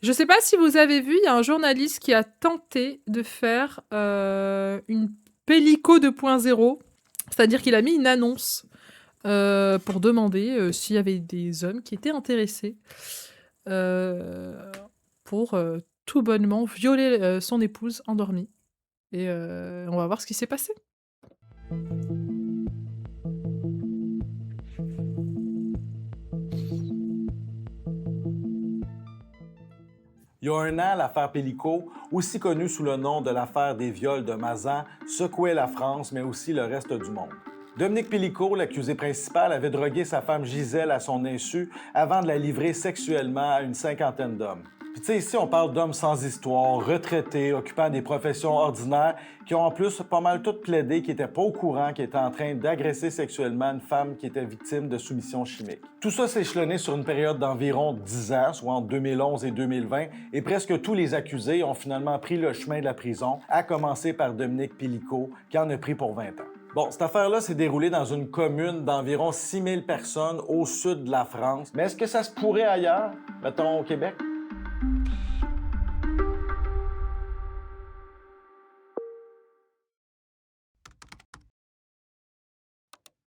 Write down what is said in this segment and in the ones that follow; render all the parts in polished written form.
Je sais pas si vous avez vu, il y a un journaliste qui a tenté de faire une Pélico 2.0. C'est-à-dire qu'il a mis une annonce pour demander s'il y avait des hommes qui étaient intéressés euh, pour tout bonnement violer son épouse endormie. Et on va voir ce qui s'est passé. Il y a un an, l'affaire Pélico, aussi connue sous le nom de l'affaire des viols de Mazan, secouait la France, mais aussi le reste du monde. Dominique Pélico, l'accusé principal, avait drogué sa femme Gisèle à son insu avant de la livrer sexuellement à une cinquantaine d'hommes. Puis tu sais, ici, on parle d'hommes sans histoire, retraités, occupant des professions ordinaires, qui ont en plus pas mal toutes plaidé qu'ils n'étaient pas au courant qu'ils étaient en train d'agresser sexuellement une femme qui était victime de soumission chimique. Tout ça s'est échelonné sur une période d'environ 10 ans, soit entre 2011 et 2020, et presque tous les accusés ont finalement pris le chemin de la prison, à commencer par Dominique Pélico, qui en a pris pour 20 ans. Bon, cette affaire-là s'est déroulée dans une commune d'environ 6000 personnes au sud de la France. Mais est-ce que ça se pourrait ailleurs, mettons au Québec?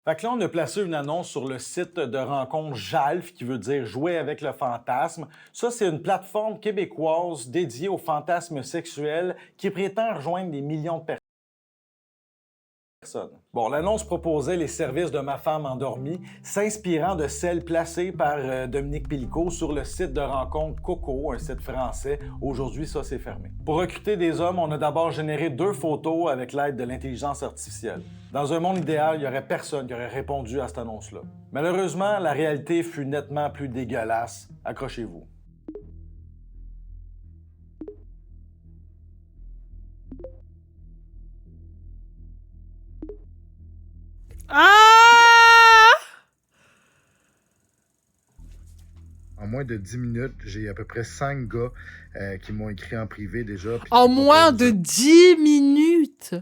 Fait que là, on a placé une annonce sur le site de rencontre JALF, qui veut dire Jouer avec le fantasme. Ça, c'est une plateforme québécoise dédiée aux fantasmes sexuels qui prétend rejoindre des millions de personnes. Bon, l'annonce proposait les services de ma femme endormie, s'inspirant de celles placées par Dominique Pélico sur le site de rencontre Coco, un site français. Aujourd'hui, ça, c'est fermé. Pour recruter des hommes, on a d'abord généré 2 photos avec l'aide de l'intelligence artificielle. Dans un monde idéal, il n'y aurait personne qui aurait répondu à cette annonce-là. Malheureusement, la réalité fut nettement plus dégueulasse. Accrochez-vous. Ah! En moins de 10 minutes, j'ai à peu près 5 gars qui m'ont écrit en privé déjà. En moins de 10 minutes!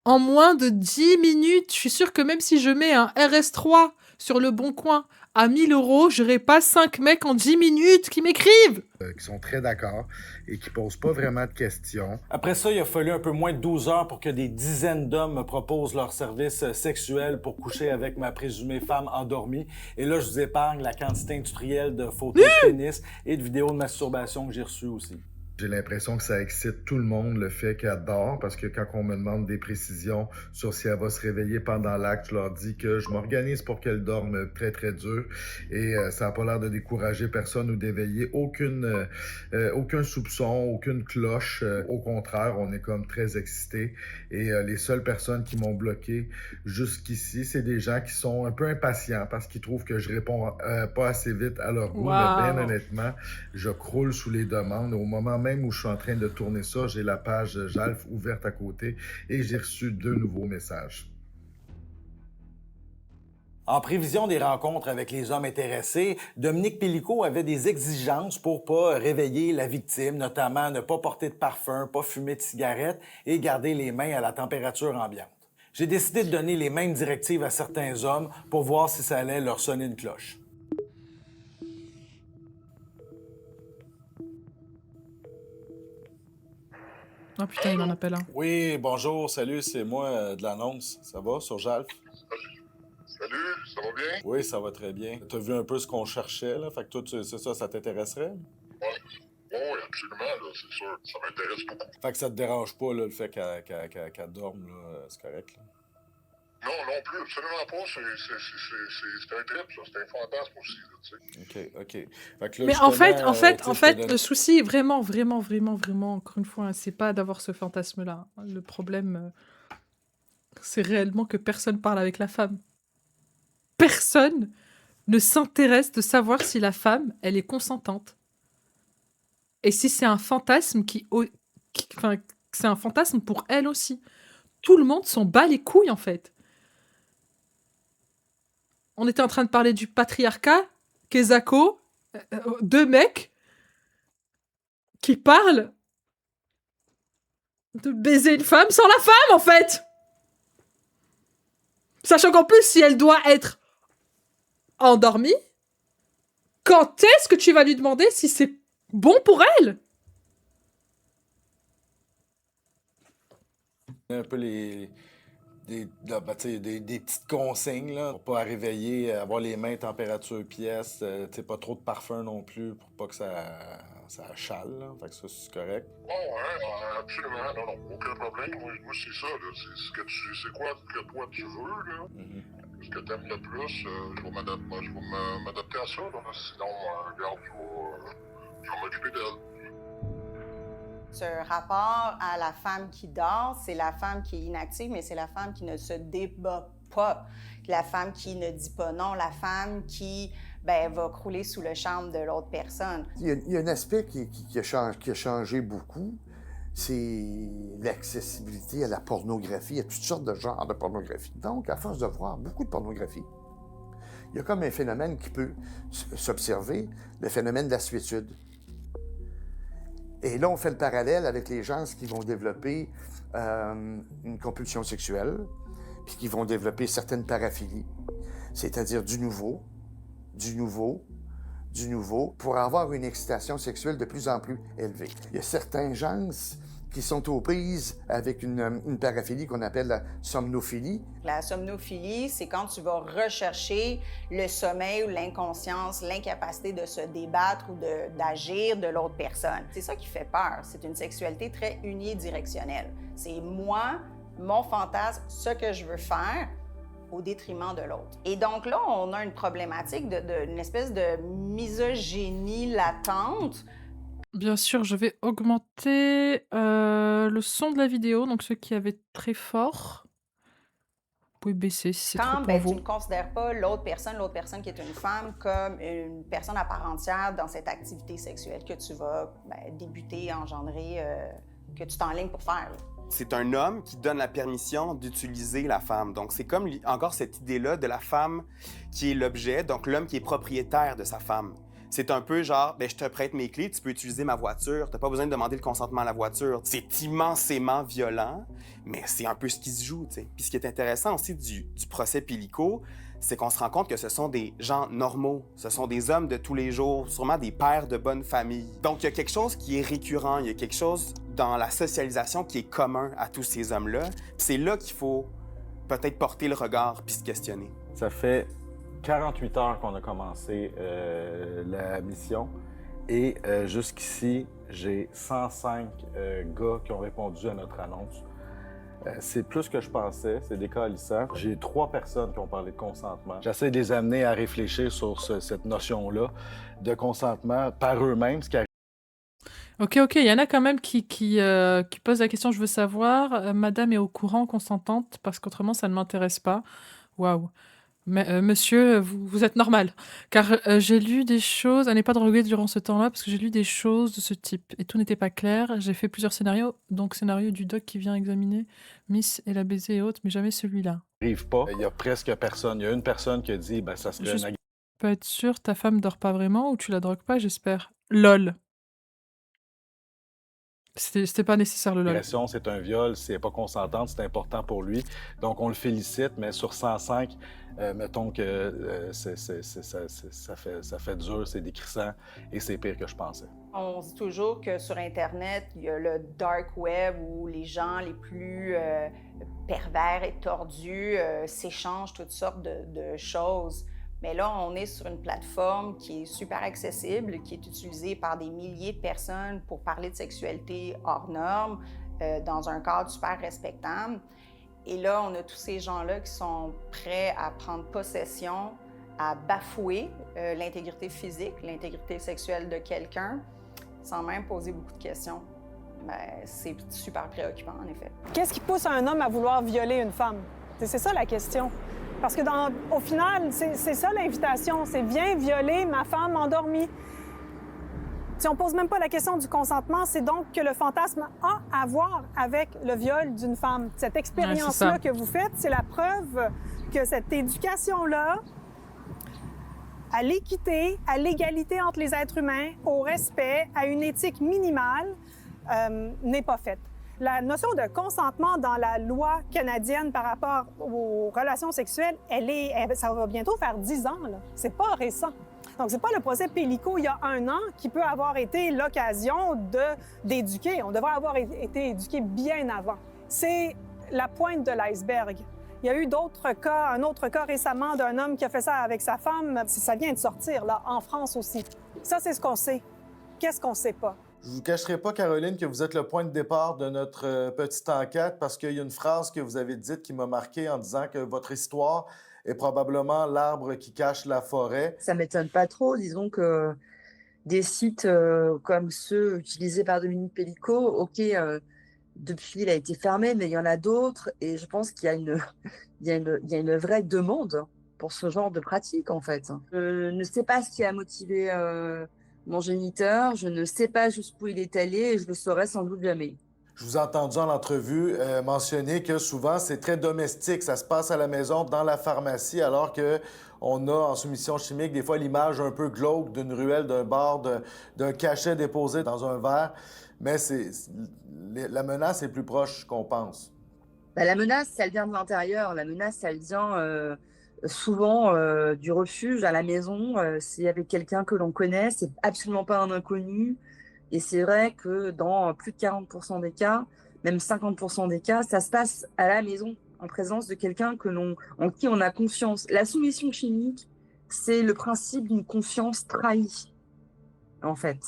En moins de 10 minutes, je suis sûre que même si je mets un RS3 sur le bon coin à 1000 €, j'aurai pas 5 mecs en 10 minutes qui m'écrivent! Qui sont très d'accord et qui posent pas vraiment de questions. Après ça, il a fallu un peu moins de 12 heures pour que des dizaines d'hommes me proposent leurs services sexuels pour coucher avec ma présumée femme endormie. Et là, je vous épargne la quantité industrielle de photos de pénis et de vidéos de masturbation que j'ai reçues aussi. J'ai l'impression que ça excite tout le monde, le fait qu'elle dort, parce que quand on me demande des précisions sur si elle va se réveiller pendant l'acte, je leur dis que je m'organise pour qu'elle dorme très, très dur. Et ça n'a pas l'air de décourager personne ou d'éveiller aucun soupçon, aucune cloche. Au contraire, on est comme très excités. Et les seules personnes qui m'ont bloqué jusqu'ici, c'est des gens qui sont un peu impatients parce qu'ils trouvent que je réponds pas assez vite à leur goût. Wow. Mais bien honnêtement, je croule sous les demandes. Au moment même où je suis en train de tourner ça, j'ai la page JALF ouverte à côté et j'ai reçu 2 nouveaux messages. En prévision des rencontres avec les hommes intéressés, Dominique Pélico avait des exigences pour pas réveiller la victime, notamment ne pas porter de parfum, pas fumer de cigarette et garder les mains à la température ambiante. J'ai décidé de donner les mêmes directives à certains hommes pour voir si ça allait leur sonner une cloche. Oh putain, il en appelle un. Oui, bonjour, salut, c'est moi de l'annonce. Ça va sur JALF? Salut, ça va bien? Oui, ça va très bien. T'as vu un peu ce qu'on cherchait, là? Fait que toi, c'est ça t'intéresserait? Oui, absolument, là, c'est sûr. Ça m'intéresse beaucoup. Fait que ça te dérange pas, là, le fait qu'elle dorme, là, c'est correct, là? Non plus, absolument pas. C'est un trip, ça. C'est un fantasme aussi, là, tu sais. OK. Fait que là, Mais en justement, fait, le souci, vraiment, encore une fois, c'est pas d'avoir ce fantasme-là. Le problème, c'est réellement que personne parle avec la femme. Personne ne s'intéresse de savoir si la femme, elle est consentante. Et si c'est un fantasme enfin, c'est un fantasme pour elle aussi. Tout le monde s'en bat les couilles, en fait. On était en train de parler du patriarcat, Kezako, 2 mecs qui parlent de baiser une femme sans la femme, en fait. Sachant qu'en plus, si elle doit être endormie, Quand est-ce que tu vas lui demander si c'est bon pour elle? Un peu des petites consignes là, pour pas réveiller, avoir les mains température pièce, pas trop de parfum non plus pour pas que ça chale. Là. Fait que ça, c'est correct. Oh, ouais, absolument. Non, aucun problème. Moi c'est ça. Là. C'est quoi que toi tu veux, là? Ce que t'aimes le plus, je vais m'adapter à ça. Là. Sinon, regarde, je vais m'occuper d'elle. Ce rapport à la femme qui dort, c'est la femme qui est inactive, mais c'est la femme qui ne se débat pas, la femme qui ne dit pas non, la femme qui va crouler sous le charme de l'autre personne. Il y a un aspect qui a changé beaucoup, c'est l'accessibilité à la pornographie, à toutes sortes de genres de pornographie. Donc, à force de voir beaucoup de pornographie, il y a comme un phénomène qui peut s'observer, le phénomène de la suétude. Et là, on fait le parallèle avec les gens qui vont développer une compulsion sexuelle, puis qui vont développer certaines paraphilies, c'est-à-dire du nouveau, pour avoir une excitation sexuelle de plus en plus élevée. Il y a certains gens qui sont aux prises avec une paraphilie qu'on appelle la somnophilie. La somnophilie, c'est quand tu vas rechercher le sommeil ou l'inconscience, l'incapacité de se débattre ou d'agir de l'autre personne. C'est ça qui fait peur. C'est une sexualité très unidirectionnelle. C'est moi, mon fantasme, ce que je veux faire, au détriment de l'autre. Et donc là, on a une problématique d'une espèce de misogynie latente. Bien sûr, je vais augmenter le son de la vidéo, donc ceux qui avaient très fort. Vous pouvez baisser si c'est trop Quand pour tu vous. ne considères pas l'autre personne qui est une femme, comme une personne à part entière dans cette activité sexuelle que tu vas débuter, engendrer, que tu t'enlignes pour faire. Là. C'est un homme qui donne la permission d'utiliser la femme. Donc, c'est comme encore cette idée-là de la femme qui est l'objet, donc l'homme qui est propriétaire de sa femme. C'est un peu genre, je te prête mes clés, tu peux utiliser ma voiture, t'as pas besoin de demander le consentement à la voiture. C'est immensément violent, mais c'est un peu ce qui se joue, tu sais. Puis ce qui est intéressant aussi du procès Pélico, c'est qu'on se rend compte que ce sont des gens normaux, ce sont des hommes de tous les jours, sûrement des pères de bonne famille. Donc il y a quelque chose qui est récurrent, il y a quelque chose dans la socialisation qui est commun à tous ces hommes-là. Puis c'est là qu'il faut peut-être porter le regard puis se questionner. Ça fait 48 heures qu'on a commencé la mission et jusqu'ici, j'ai 105 gars qui ont répondu à notre annonce. C'est plus que je pensais, c'est décalissant. J'ai 3 personnes qui ont parlé de consentement. J'essaie de les amener à réfléchir sur cette notion-là de consentement par eux-mêmes, ce qui arrive. Ok, il y en a quand même qui posent la question, je veux savoir, madame est au courant, consentante, parce qu'autrement ça ne m'intéresse pas. Waouh. Mais, monsieur, vous êtes normal. Car j'ai lu des choses, elle n'est pas droguée durant ce temps-là, parce que j'ai lu des choses de ce type. Et tout n'était pas clair. J'ai fait plusieurs scénarios, donc scénario du doc qui vient examiner Miss et la baiser et autres, mais jamais celui-là. Arrive pas. Il y a presque personne. Il y a une personne qui a dit, ça serait Juste une peux être sûr, ta femme dort pas vraiment ou tu la drogues pas, j'espère. LOL. C'était pas nécessaire le LOL. agression, c'est un viol, c'est pas consentante, c'est important pour lui. Donc on le félicite, mais sur 105, mettons que ça fait dur, c'est décrissant et c'est pire que je pensais. On dit toujours que sur Internet, il y a le dark web où les gens les plus pervers et tordus s'échangent toutes sortes de choses. Mais là, on est sur une plateforme qui est super accessible, qui est utilisée par des milliers de personnes pour parler de sexualité hors norme, dans un cadre super respectable. Et là, on a tous ces gens-là qui sont prêts à prendre possession, à bafouer l'intégrité physique, l'intégrité sexuelle de quelqu'un, sans même poser beaucoup de questions. C'est super préoccupant, en effet. Qu'est-ce qui pousse un homme à vouloir violer une femme? C'est ça la question. Parce que au final, c'est ça l'invitation, c'est « viens violer ma femme endormie ». Si on pose même pas la question du consentement, c'est donc que le fantasme a à voir avec le viol d'une femme. Cette expérience-là que vous faites, c'est la preuve que cette éducation-là, à l'équité, à l'égalité entre les êtres humains, au respect, à une éthique minimale, n'est pas faite. La notion de consentement dans la loi canadienne par rapport aux relations sexuelles, ça va bientôt faire 10 ans, là. C'est pas récent. Donc, c'est pas le procès Pellico il y a 1 an qui peut avoir été l'occasion d'éduquer. On devrait avoir été éduqués bien avant. C'est la pointe de l'iceberg. Il y a eu d'autres cas, un autre cas récemment d'un homme qui a fait ça avec sa femme. Ça vient de sortir, là, en France aussi. Ça, c'est ce qu'on sait. Qu'est-ce qu'on sait pas? Je vous cacherai pas, Caroline, que vous êtes le point de départ de notre petite enquête parce qu'il y a une phrase que vous avez dite qui m'a marqué en disant que votre histoire est probablement l'arbre qui cache la forêt. Ça m'étonne pas trop, disons que des sites comme ceux utilisés par Dominique Pellico, OK, depuis il a été fermé, mais il y en a d'autres et je pense qu'il y a il y a une vraie demande pour ce genre de pratique en fait. Je ne sais pas ce qui a motivé mon géniteur, je ne sais pas jusqu'où il est allé et je le saurai sans doute jamais. Je vous ai entendu en entrevue mentionner que souvent c'est très domestique, ça se passe à la maison, dans la pharmacie, alors que on a en soumission chimique des fois l'image un peu glauque d'une ruelle, d'un bar, d'un cachet déposé dans un verre, mais la menace est plus proche qu'on pense. Bah, la menace, elle vient de l'intérieur. La menace, elle vient souvent du refuge à la maison. C'est avec quelqu'un que l'on connaît. C'est absolument pas un inconnu. Et c'est vrai que dans plus de 40% des cas, même 50% des cas, ça se passe à la maison, en présence de quelqu'un en qui on a confiance. La soumission chimique, c'est le principe d'une confiance trahie, en fait.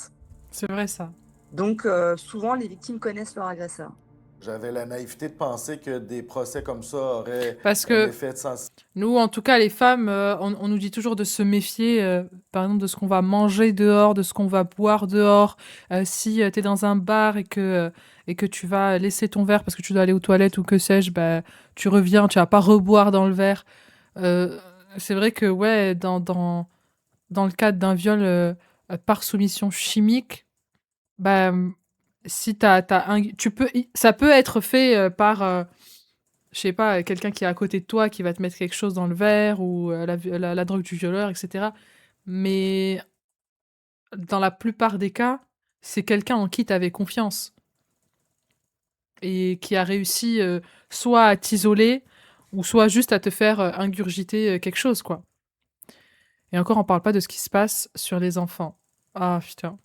C'est vrai, ça. Donc, souvent, les victimes connaissent leur agresseur. J'avais la naïveté de penser que des procès comme ça auraient Parce un que effet de sens. nous, en tout cas, les femmes, on nous dit toujours de se méfier, par exemple, de ce qu'on va manger dehors, de ce qu'on va boire dehors. Si tu es dans un bar et que tu vas laisser ton verre parce que tu dois aller aux toilettes ou que sais-je, bah, tu reviens, tu vas pas reboire dans le verre. C'est vrai que, ouais, dans le cadre d'un viol par soumission chimique, bah, si ça peut être fait par, je sais pas, quelqu'un qui est à côté de toi qui va te mettre quelque chose dans le verre ou la drogue du violeur, etc. Mais dans la plupart des cas, c'est quelqu'un en qui tu avais confiance et qui a réussi soit à t'isoler ou soit juste à te faire ingurgiter quelque chose, quoi. Et encore, on parle pas de ce qui se passe sur les enfants. Ah, putain.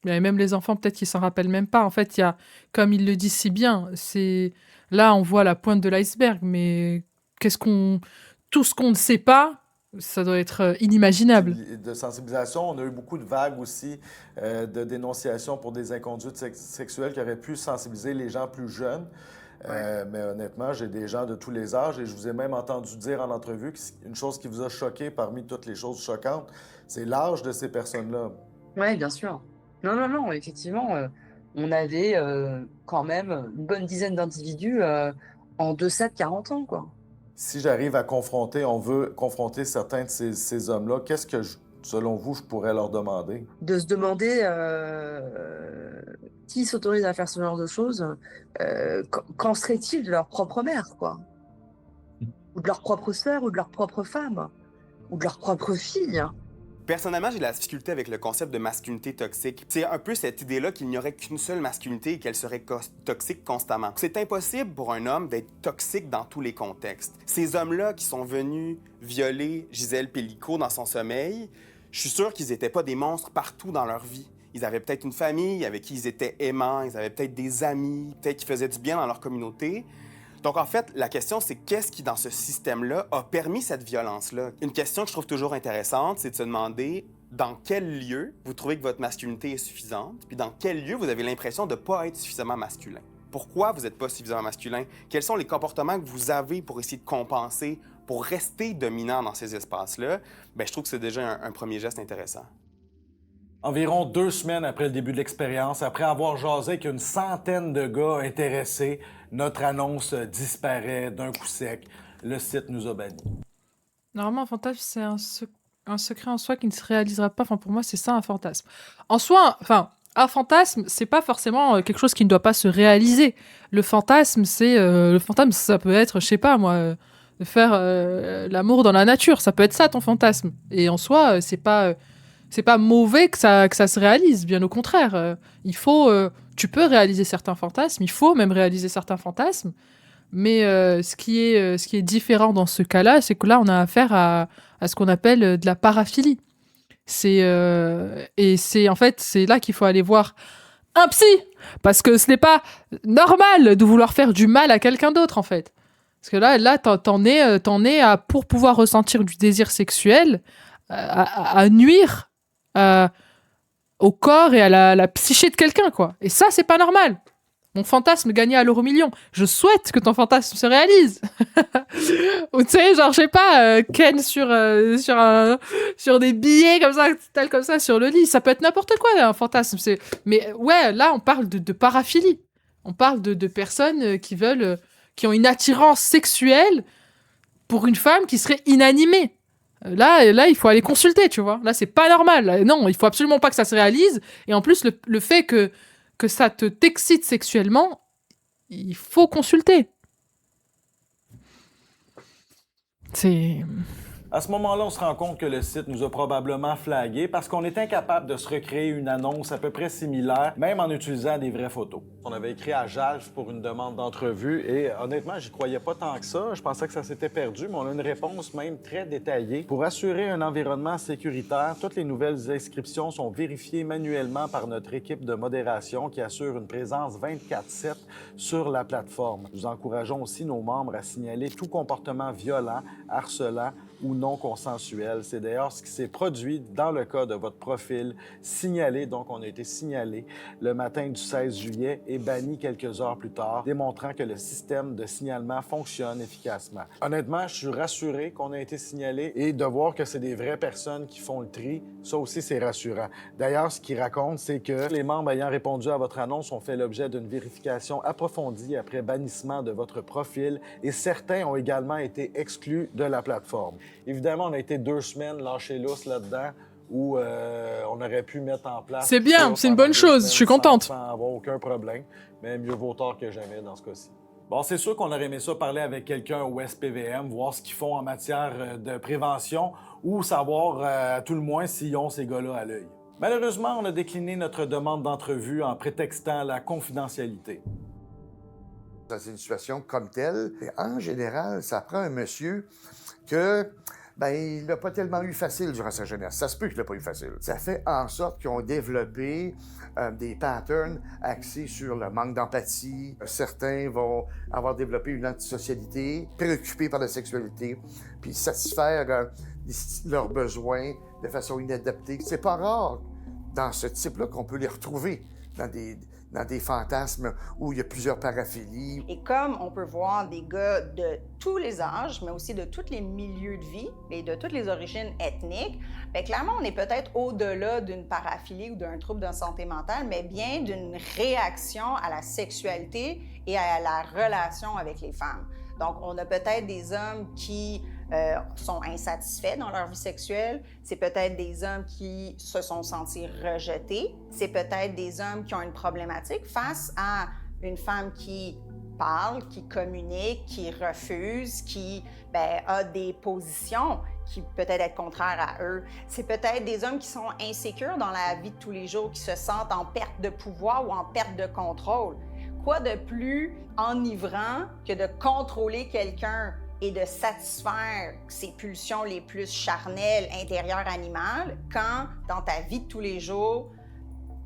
Mais même les enfants, peut-être qu'ils s'en rappellent même pas. En fait, il y a, comme il le dit si bien, là, on voit la pointe de l'iceberg, mais tout ce qu'on ne sait pas, ça doit être inimaginable. De sensibilisation, on a eu beaucoup de vagues aussi de dénonciations pour des inconduites sexuelles qui auraient pu sensibiliser les gens plus jeunes. Mais honnêtement, j'ai des gens de tous les âges et je vous ai même entendu dire en entrevue qu'une chose qui vous a choqué parmi toutes les choses choquantes, c'est l'âge de ces personnes-là. Oui, bien sûr. Non, effectivement, on avait quand même une bonne dizaine d'individus en deçà de 40 ans, quoi. Si j'arrive à on veut confronter certains de ces hommes-là, qu'est-ce que, selon vous, je pourrais leur demander? De se demander qui s'autorise à faire ce genre de choses, qu'en serait-il de leur propre mère, quoi? Ou de leur propre sœur, ou de leur propre femme, ou de leur propre fille. Personnellement, j'ai de la difficulté avec le concept de masculinité toxique. C'est un peu cette idée-là qu'il n'y aurait qu'une seule masculinité et qu'elle serait toxique constamment. C'est impossible pour un homme d'être toxique dans tous les contextes. Ces hommes-là qui sont venus violer Gisèle Pellico dans son sommeil, je suis sûr qu'ils n'étaient pas des monstres partout dans leur vie. Ils avaient peut-être une famille avec qui ils étaient aimants, ils avaient peut-être des amis, peut-être qu'ils faisaient du bien dans leur communauté. Donc, en fait, la question, c'est qu'est-ce qui, dans ce système-là, a permis cette violence-là? Une question que je trouve toujours intéressante, c'est de se demander dans quel lieu vous trouvez que votre masculinité est suffisante, puis dans quel lieu vous avez l'impression de ne pas être suffisamment masculin. Pourquoi vous n'êtes pas suffisamment masculin? Quels sont les comportements que vous avez pour essayer de compenser, pour rester dominant dans ces espaces-là? Bien, je trouve que c'est déjà un premier geste intéressant. Environ 2 semaines après le début de l'expérience, après avoir jasé avec une centaine de gars intéressés, notre annonce disparaît d'un coup sec. Le site nous a bannis. Normalement, un fantasme, c'est un secret en soi qui ne se réalisera pas. Enfin, pour moi, c'est ça un fantasme. En soi, un fantasme, c'est pas forcément quelque chose qui ne doit pas se réaliser. Le fantasme, ça peut être, je sais pas moi, faire l'amour dans la nature. Ça peut être ça ton fantasme. Et en soi, c'est pas mauvais que ça se réalise. Bien au contraire, tu peux réaliser certains fantasmes. Il faut même réaliser certains fantasmes. Mais ce qui est différent dans ce cas-là, c'est que là, on a affaire à ce qu'on appelle de la paraphilie. Et c'est en fait, c'est là qu'il faut aller voir un psy, parce que ce n'est pas normal de vouloir faire du mal à quelqu'un d'autre, en fait. Parce que là, t'en es à, pour pouvoir ressentir du désir sexuel, à nuire au corps et à la psyché de quelqu'un, quoi. Et ça, c'est pas normal. Mon fantasme gagné à l'euro-million. Je souhaite que ton fantasme se réalise. Ou tu sais, genre, je sais pas, Ken sur des billets comme ça, tel comme ça, sur le lit. Ça peut être n'importe quoi, un fantasme. Mais ouais, là, on parle de paraphilie. On parle de personnes qui ont une attirance sexuelle pour une femme qui serait inanimée. Là, il faut aller consulter, tu vois. Là, c'est pas normal. Là, non, il faut absolument pas que ça se réalise. Et en plus, le fait que ça t'excite sexuellement, il faut consulter. C'est... À ce moment-là, on se rend compte que le site nous a probablement flagués parce qu'on est incapable de se recréer une annonce à peu près similaire, même en utilisant des vraies photos. On avait écrit à Jalf pour une demande d'entrevue et honnêtement, j'y croyais pas tant que ça. Je pensais que ça s'était perdu, mais on a une réponse même très détaillée. Pour assurer un environnement sécuritaire, toutes les nouvelles inscriptions sont vérifiées manuellement par notre équipe de modération qui assure une présence 24/7 sur la plateforme. Nous encourageons aussi nos membres à signaler tout comportement violent, harcelant ou non consensuel. C'est d'ailleurs ce qui s'est produit dans le cas de votre profil signalé. Donc, on a été signalé le matin du 16 juillet et banni quelques heures plus tard, démontrant que le système de signalement fonctionne efficacement. Honnêtement, je suis rassuré qu'on a été signalé et de voir que c'est des vraies personnes qui font le tri, ça aussi, c'est rassurant. D'ailleurs, ce qu'il raconte, c'est que les membres ayant répondu à votre annonce ont fait l'objet d'une vérification approfondie après bannissement de votre profil et certains ont également été exclus de la plateforme. Évidemment, on a été 2 semaines lâchés lousse là-dedans où on aurait pu mettre en place... C'est bien, c'est une bonne chose, je suis contente. Sans avoir aucun problème, mais mieux vaut tard que jamais dans ce cas-ci. Bon, c'est sûr qu'on aurait aimé ça parler avec quelqu'un au SPVM, voir ce qu'ils font en matière de prévention ou savoir à tout le moins s'ils ont ces gars-là à l'œil. Malheureusement, on a décliné notre demande d'entrevue en prétextant la confidentialité. Dans une situation comme telle, en général, ça prend un monsieur que, il n'a pas tellement eu facile durant sa jeunesse. Ça se peut qu'il n'a pas eu facile. Ça fait en sorte qu'ils ont développé des patterns axés sur le manque d'empathie. Certains vont avoir développé une antisocialité, préoccupés par la sexualité, puis satisfaire leurs besoins de façon inadaptée. C'est pas rare dans ce type-là qu'on peut les retrouver dans des fantasmes où il y a plusieurs paraphilies. Et comme on peut voir des gars de tous les âges, mais aussi de tous les milieux de vie et de toutes les origines ethniques, bien, clairement, on est peut-être au-delà d'une paraphilie ou d'un trouble de santé mentale, mais bien d'une réaction à la sexualité et à la relation avec les femmes. Donc, on a peut-être des hommes qui sont insatisfaits dans leur vie sexuelle. C'est peut-être des hommes qui se sont sentis rejetés. C'est peut-être des hommes qui ont une problématique face à une femme qui parle, qui communique, qui refuse, qui a des positions qui peut-être être contraires à eux. C'est peut-être des hommes qui sont insécures dans la vie de tous les jours, qui se sentent en perte de pouvoir ou en perte de contrôle. Quoi de plus enivrant que de contrôler quelqu'un et de satisfaire ses pulsions les plus charnelles, intérieures, animales, quand, dans ta vie de tous les jours,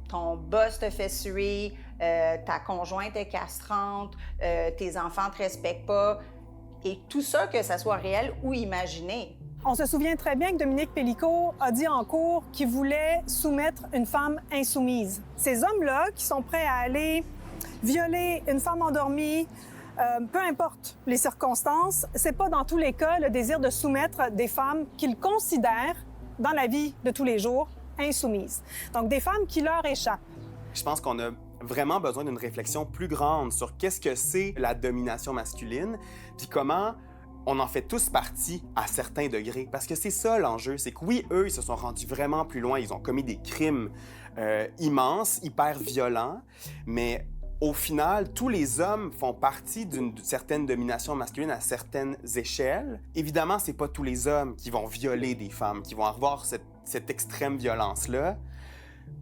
ton boss te fait suer, ta conjointe est castrante, tes enfants ne te respectent pas, et tout ça, que ça soit réel ou imaginé. On se souvient très bien que Dominique Pélicaud a dit en cours qu'il voulait soumettre une femme insoumise. Ces hommes-là qui sont prêts à aller violer une femme endormie, peu importe les circonstances, c'est pas dans tous les cas le désir de soumettre des femmes qu'ils considèrent, dans la vie de tous les jours, insoumises. Donc, des femmes qui leur échappent. Je pense qu'on a vraiment besoin d'une réflexion plus grande sur qu'est-ce que c'est la domination masculine, puis comment on en fait tous partie à certains degrés. Parce que c'est ça l'enjeu, c'est que oui, eux, ils se sont rendus vraiment plus loin, ils ont commis des crimes immenses, hyper violents, mais au final, tous les hommes font partie d'une certaine domination masculine à certaines échelles. Évidemment, c'est pas tous les hommes qui vont violer des femmes, qui vont avoir cette extrême violence-là,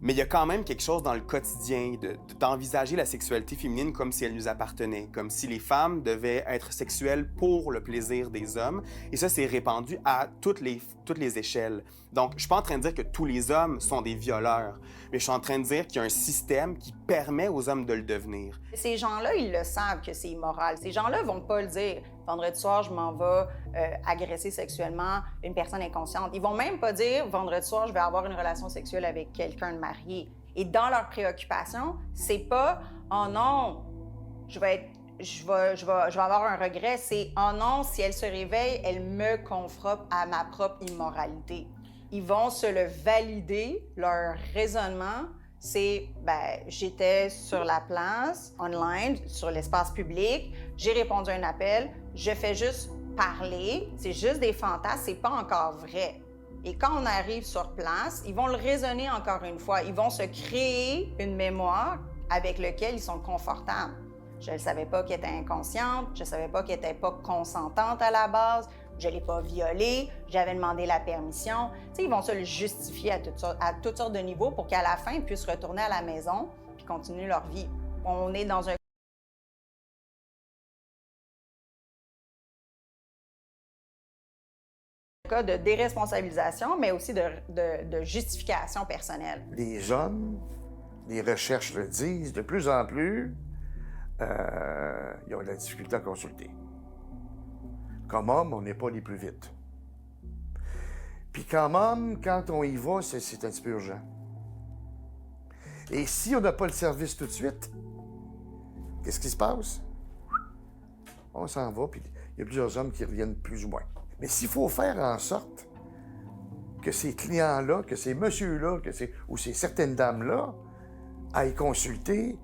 Mais il y a quand même quelque chose dans le quotidien d'envisager la sexualité féminine comme si elle nous appartenait, comme si les femmes devaient être sexuelles pour le plaisir des hommes. Et ça, c'est répandu à toutes les échelles. Donc, je suis pas en train de dire que tous les hommes sont des violeurs, mais je suis en train de dire qu'il y a un système qui permet aux hommes de le devenir. Ces gens-là, ils le savent que c'est immoral. Ces gens-là vont pas le dire. Vendredi soir, je m'en vais agresser sexuellement une personne inconsciente. Ils vont même pas dire vendredi soir, je vais avoir une relation sexuelle avec quelqu'un de marié. Et dans leur préoccupation, c'est pas oh non, je vais avoir un regret. C'est oh non, si elle se réveille, elle me confronte à ma propre immoralité. Ils vont se le valider, leur raisonnement. C'est, j'étais sur la place, online, sur l'espace public, j'ai répondu à un appel, je fais juste parler, c'est juste des fantasmes, c'est pas encore vrai. Et quand on arrive sur place, ils vont le raisonner encore une fois, ils vont se créer une mémoire avec laquelle ils sont confortables. Je ne savais pas qu'elle était inconsciente, je ne savais pas qu'elle n'était pas consentante à la base, je ne l'ai pas violée, j'avais demandé la permission. Tu sais, ils vont se le justifier à toutes sortes de niveaux pour qu'à la fin, ils puissent retourner à la maison puis continuer leur vie. On est dans un cas de déresponsabilisation, mais aussi de justification personnelle. Les hommes, les recherches le disent, de plus en plus, ils ont de la difficulté à consulter. Comme homme, on n'est pas les plus vite. Puis comme homme, quand on y va, c'est un petit peu urgent. Et si on n'a pas le service tout de suite, qu'est-ce qui se passe? On s'en va, puis il y a plusieurs hommes qui reviennent plus ou moins. Mais s'il faut faire en sorte que ces clients-là, que ces messieurs-là, ou ces certaines dames-là aillent consulter,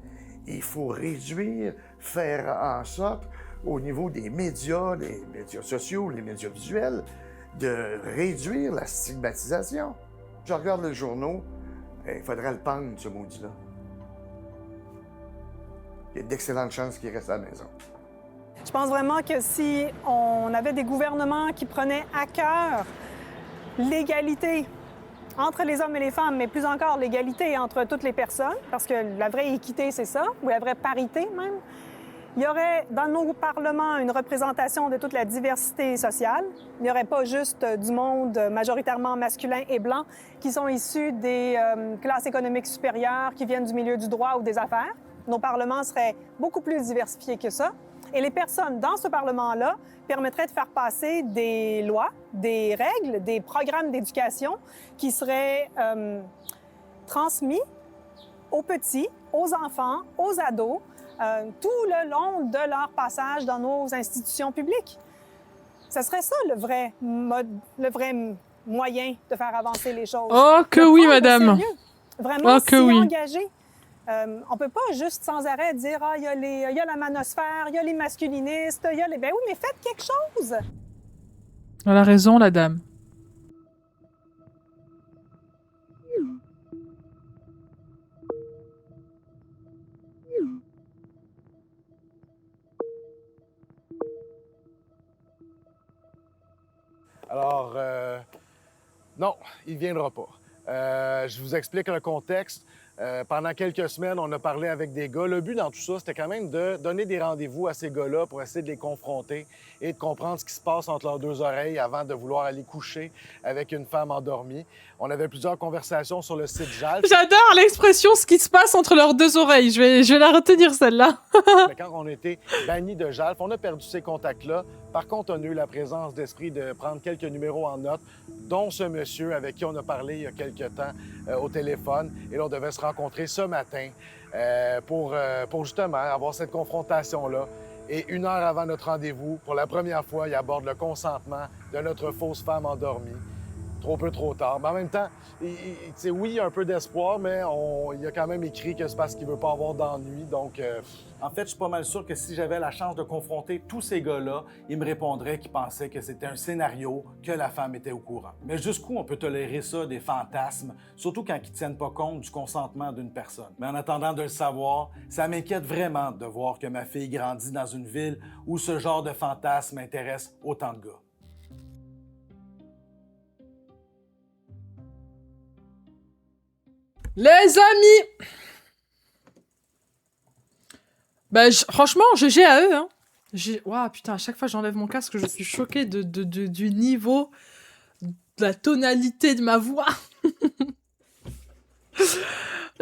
il faut réduire, faire en sorte, au niveau des médias, les médias sociaux, les médias visuels, de réduire la stigmatisation. Je regarde les journaux, il faudrait le pendre, ce maudit-là. Il y a d'excellentes chances qu'il reste à la maison. Je pense vraiment que si on avait des gouvernements qui prenaient à cœur l'égalité entre les hommes et les femmes, mais plus encore l'égalité entre toutes les personnes, parce que la vraie équité, c'est ça, ou la vraie parité même, il y aurait dans nos parlements une représentation de toute la diversité sociale. Il n'y aurait pas juste du monde majoritairement masculin et blanc qui sont issus des classes économiques supérieures, qui viennent du milieu du droit ou des affaires. Nos parlements seraient beaucoup plus diversifiés que ça. Et les personnes dans ce Parlement-là permettraient de faire passer des lois, des règles, des programmes d'éducation qui seraient transmis aux petits, aux enfants, aux ados, tout le long de leur passage dans nos institutions publiques. Ce serait ça le vrai moyen de faire avancer les choses. Oh que oui, madame! Vraiment oh, s'y engager. On peut pas juste sans arrêt dire « Ah, il y a la manosphère, il y a les masculinistes, il y a les... » Ben oui, mais faites quelque chose! Elle a raison, la dame. Alors, non, il ne viendra pas. Je vous explique le contexte. Pendant quelques semaines, on a parlé avec des gars. Le but dans tout ça, c'était quand même de donner des rendez-vous à ces gars-là pour essayer de les confronter et de comprendre ce qui se passe entre leurs deux oreilles avant de vouloir aller coucher avec une femme endormie. On avait plusieurs conversations sur le site JALF. J'adore l'expression « ce qui se passe entre leurs deux oreilles ». Je vais la retenir, celle-là. Mais quand on a été bannis de JALF, on a perdu ces contacts-là. Par contre, on a eu la présence d'esprit de prendre quelques numéros en note, dont ce monsieur avec qui on a parlé il y a quelques temps au téléphone. Et là, on devait se rencontrer ce matin pour justement avoir cette confrontation-là. Et 1 heure avant notre rendez-vous, pour la première fois, il aborde le consentement de notre fausse femme endormie. Trop peu, trop tard. Mais en même temps, oui, il y a un peu d'espoir, mais il a quand même écrit que c'est parce qu'il veut pas avoir d'ennui. Donc, en fait, je suis pas mal sûr que si j'avais la chance de confronter tous ces gars-là, ils me répondraient qu'ils pensaient que c'était un scénario, que la femme était au courant. Mais jusqu'où on peut tolérer ça, des fantasmes, surtout quand ils tiennent pas compte du consentement d'une personne? Mais en attendant de le savoir, ça m'inquiète vraiment de voir que ma fille grandit dans une ville où ce genre de fantasme intéresse autant de gars. Les amis! Bah, franchement, GG à eux, hein. Ouah, putain, à chaque fois que j'enlève mon casque, je suis choquée du niveau, de la tonalité de ma voix.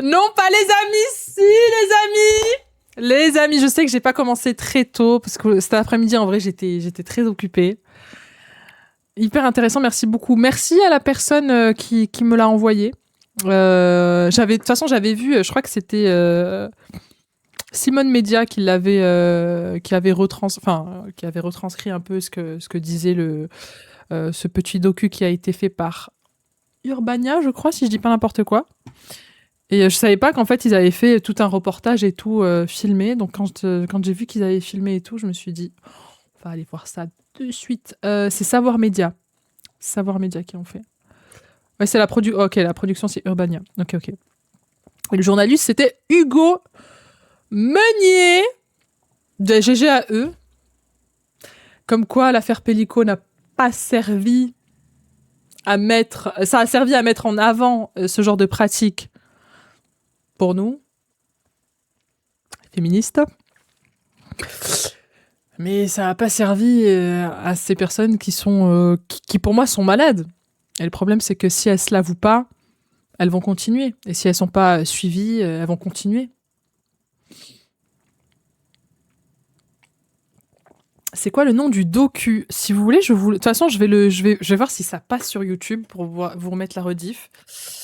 Non, pas les amis, si, les amis! Les amis, je sais que j'ai pas commencé très tôt, parce que cet après-midi, en vrai, j'étais très occupée. Hyper intéressant, merci beaucoup. Merci à la personne qui me l'a envoyé. De toute façon, j'avais vu, je crois que c'était Simone Média qui avait retranscrit un peu ce que disait ce petit docu qui a été fait par Urbania, je crois, si je dis pas n'importe quoi. Et je savais pas qu'en fait ils avaient fait tout un reportage et tout filmé. Donc quand j'ai vu qu'ils avaient filmé et tout, je me suis dit on va aller voir ça de suite. C'est Savoir Média qui ont fait. Ouais, c'est la production c'est Urbania. Ok. Et le journaliste c'était Hugo Meunier de GGAE. Comme quoi l'affaire Pélico n'a pas servi ça a servi à mettre en avant ce genre de pratique pour nous, féministes. Mais ça n'a pas servi à ces personnes qui pour moi sont malades. Et le problème c'est que si elles se l'avouent pas, elles vont continuer. Et si elles sont pas suivies, elles vont continuer. C'est quoi le nom du docu? Si vous voulez, de toute façon, je vais voir si ça passe sur YouTube pour vous remettre la rediff.